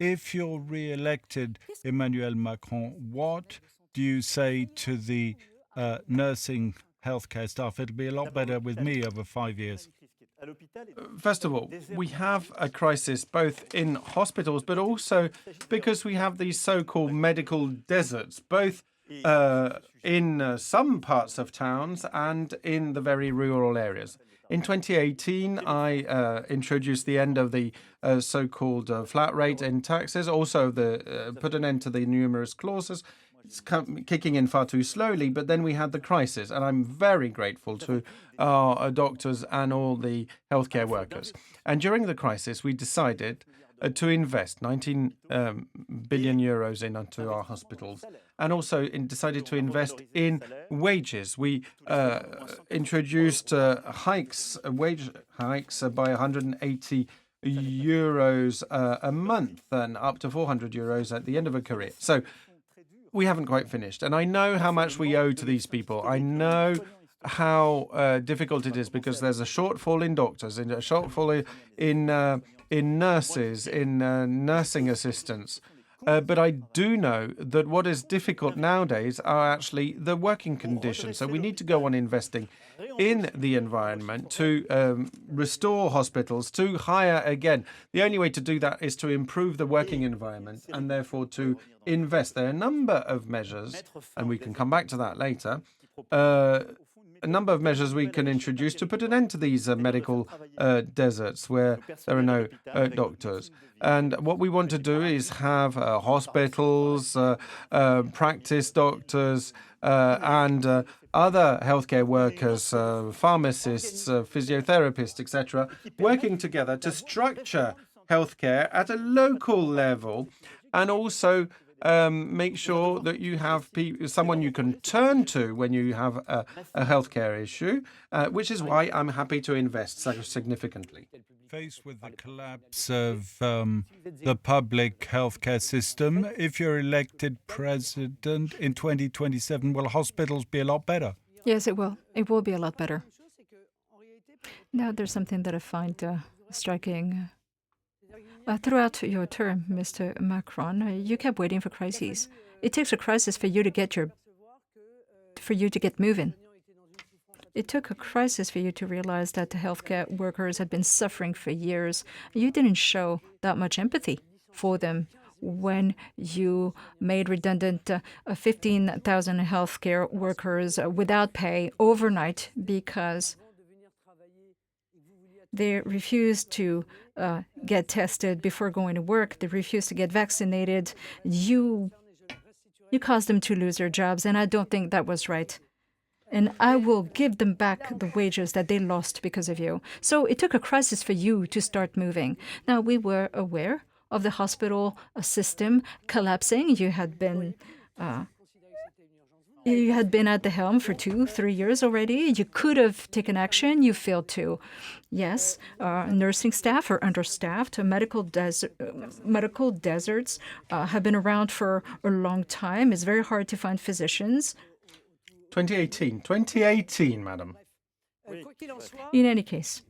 If you're re-elected, Emmanuel Macron, what do you say to the nursing healthcare staff? It'll be a lot better with me over 5 years. First of all, we have a crisis both in hospitals, but also because we have these so-called medical deserts, both in some parts of towns and in the very rural areas. In 2018, I introduced the end of the so-called flat rate in taxes, also put an end to the numerous clauses. It's kicking in far too slowly, but then we had the crisis, and I'm very grateful to our doctors and all the healthcare workers. And during the crisis, we decided to invest 19 billion euros into our hospitals, and also decided to invest in wages. We introduced wage hikes by 180 euros a month, and up to 400 euros at the end of a career. So we haven't quite finished. And I know how much we owe to these people. I know how difficult it is because there's a shortfall in doctors, and a shortfall in nurses, in nursing assistants. But I do know that what is difficult nowadays are actually the working conditions. So we need to go on investing in the environment to restore hospitals, to hire again. The only way to do that is to improve the working environment and therefore to invest. There are a number of measures, and we can come back to that later, a number of measures we can introduce to put an end to these medical deserts where there are no doctors. And what we want to do is have hospitals, practice doctors, and other healthcare workers, pharmacists, physiotherapists, etc., working together to structure healthcare at a local level, and also make sure that you have someone you can turn to when you have a healthcare issue, which is why I'm happy to invest so significantly. Faced with the collapse of the public healthcare system, if you're elected president in 2027, will hospitals be a lot better? Yes, it will. It will be a lot better. Now, there's something that I find striking. Throughout your term, Mr. Macron, you kept waiting for crises. It takes a crisis for you to get moving. It took a crisis for you to realize that the healthcare workers had been suffering for years. You didn't show that much empathy for them when you made redundant 15,000 healthcare workers without pay overnight because they refused to get tested before going to work. They refused to get vaccinated. You caused them to lose their jobs, and I don't think that was right. And I will give them back the wages that they lost because of you. So it took a crisis for you to start moving. Now, we were aware of the hospital system collapsing. You had been at the helm for 2-3 years already. You could have taken action. You failed to. Yes, nursing staff are understaffed. Medical deserts have been around for a long time. It's very hard to find physicians. 2018, madam. In any case.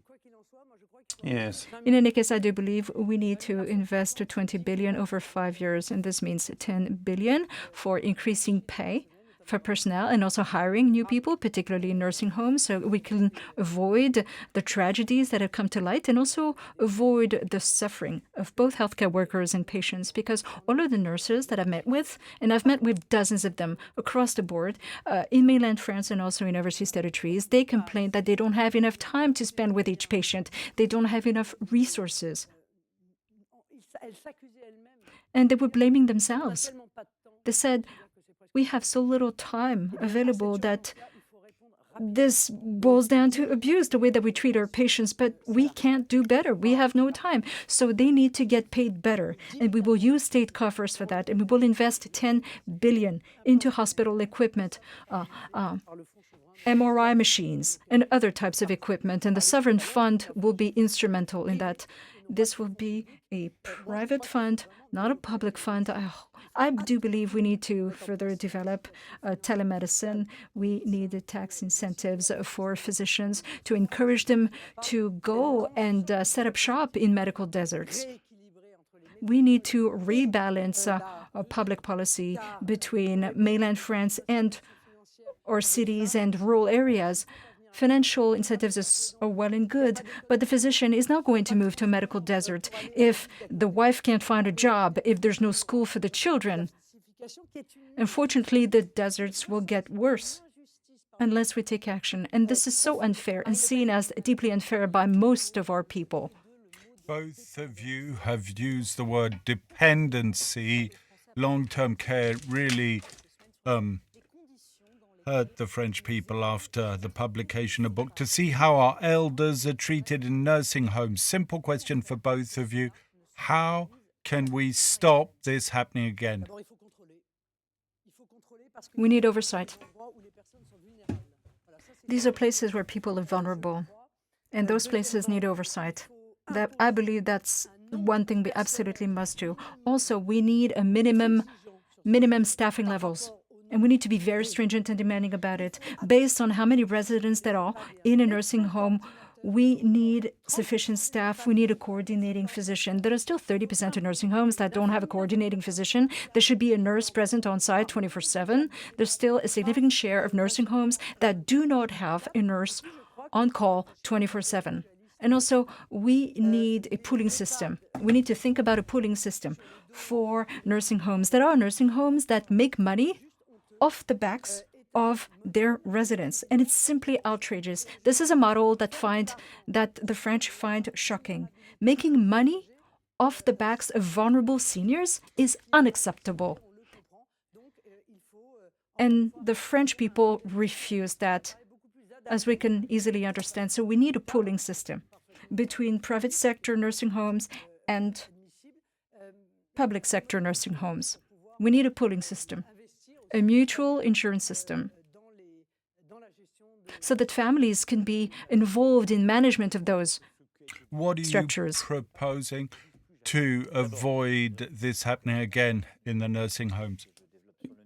Yes. In any case, I do believe we need to invest 20 billion over 5 years, and this means 10 billion for increasing pay for personnel and also hiring new people, particularly in nursing homes, so we can avoid the tragedies that have come to light and also avoid the suffering of both healthcare workers and patients, because all of the nurses that I've met with, and I've met with dozens of them across the board, in mainland France and also in overseas territories, they complain that they don't have enough time to spend with each patient. They don't have enough resources. And they were blaming themselves. They said, we have so little time available that this boils down to abuse, the way that we treat our patients, but we can't do better. We have no time. So they need to get paid better. And we will use state coffers for that. And we will invest 10 billion into hospital equipment, MRI machines, and other types of equipment. And the sovereign fund will be instrumental in that. This will be a private fund, not a public fund. I do believe we need to further develop telemedicine. We need tax incentives for physicians to encourage them to go and set up shop in medical deserts. we need to rebalance public policy between mainland France and or cities and rural areas. Financial incentives are well and good, but the physician is not going to move to a medical desert if the wife can't find a job, if there's no school for the children. Unfortunately, the deserts will get worse unless we take action. And this is so unfair and seen as deeply unfair by most of our people. Both of you have used the word dependency. Long-term care really hurt the French people after the publication of a book. To see how our elders are treated in nursing homes. Simple question for both of you. How can we stop this happening again? We need oversight. These are places where people are vulnerable, and those places need oversight. I believe that's one thing we absolutely must do. Also, we need a minimum staffing levels, and we need to be very stringent and demanding about it. Based on how many residents there are in a nursing home, we need sufficient staff. We need a coordinating physician. There are still 30% of nursing homes that don't have a coordinating physician. There should be a nurse present on site 24/7. There's still a significant share of nursing homes that do not have a nurse on call 24/7. And also, we need a pooling system. We need to think about a pooling system for nursing homes. There are nursing homes that make money off the backs of their residents, and it's simply outrageous. This is a model that the French find shocking. Making money off the backs of vulnerable seniors is unacceptable. And the French people refuse that, as we can easily understand. So we need a pooling system between private sector nursing homes and public sector nursing homes. We need a pooling system, a mutual insurance system, so that families can be involved in management of those structures. What are you proposing to avoid this happening again in the nursing homes?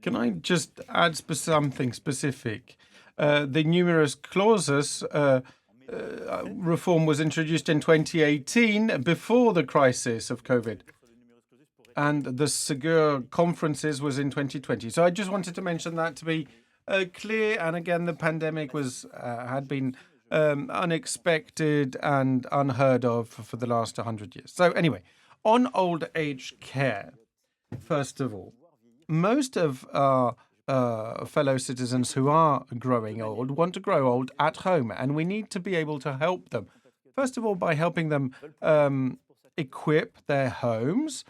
Can I just add something specific? The numerous clauses reform was introduced in 2018 before the crisis of COVID. And the Ségur conferences was in 2020. So I just wanted to mention that to be clear. And again, the pandemic had been unexpected and unheard of for the last 100 years. So anyway, on old age care, first of all, most of our fellow citizens who are growing old want to grow old at home, and we need to be able to help them. First of all, by helping them equip their homes.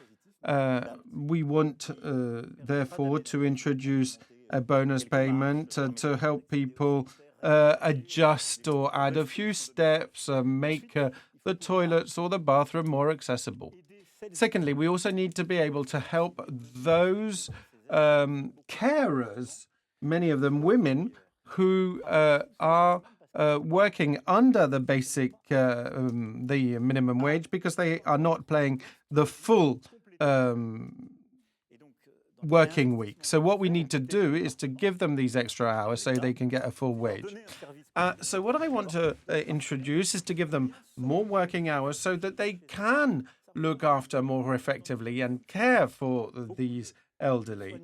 We want, therefore, to introduce a bonus payment to help people adjust or add a few steps, make the toilets or the bathroom more accessible. Secondly, we also need to be able to help those carers, many of them women, who are working under the basic, the minimum wage, because they are not paying the full working week. So what we need to do is to give them these extra hours so they can get a full wage. So what I want to introduce is to give them more working hours so that they can look after more effectively and care for these elderly.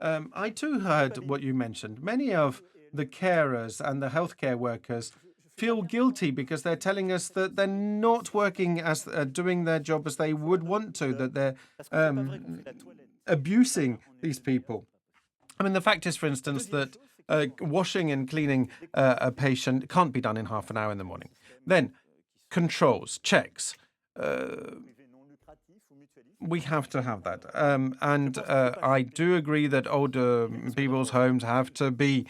I too heard what you mentioned. Many of the carers and the healthcare workers feel guilty because they're telling us that they're not working as doing their job as they would want to, that they're abusing these people. I mean, the fact is, for instance, that washing and cleaning a patient can't be done in half an hour in the morning. Then controls, checks. We have to have that. And I do agree that older people's homes have to be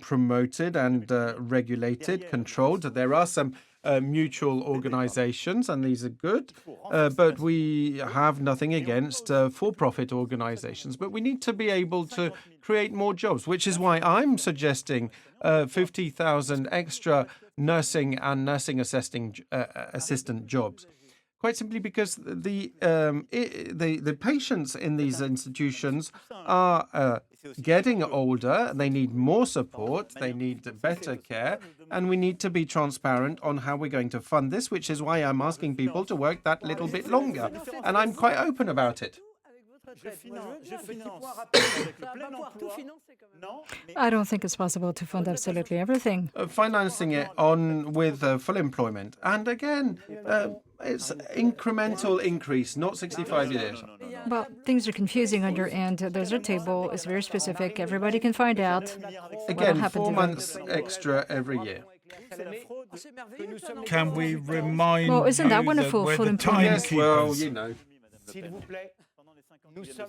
promoted and regulated, controlled. There are some mutual organizations, and these are good, but we have nothing against for-profit organizations. But we need to be able to create more jobs, which is why I'm suggesting 50,000 extra nursing and nursing assistant jobs. Quite simply because the patients in these institutions are getting older, they need more support, they need better care, and we need to be transparent on how we're going to fund this, which is why I'm asking people to work that little bit longer. And I'm quite open about it. I don't think it's possible to fund absolutely everything. Financing it on with full employment. And again, it's incremental increase, not 65 years. Well, things are confusing on your end. There's a table. It's very specific. Everybody can find out. Again, 4 months extra every year. Can we remind Well, isn't that you wonderful we're for the employment? Yes, well, timekeepers? you know.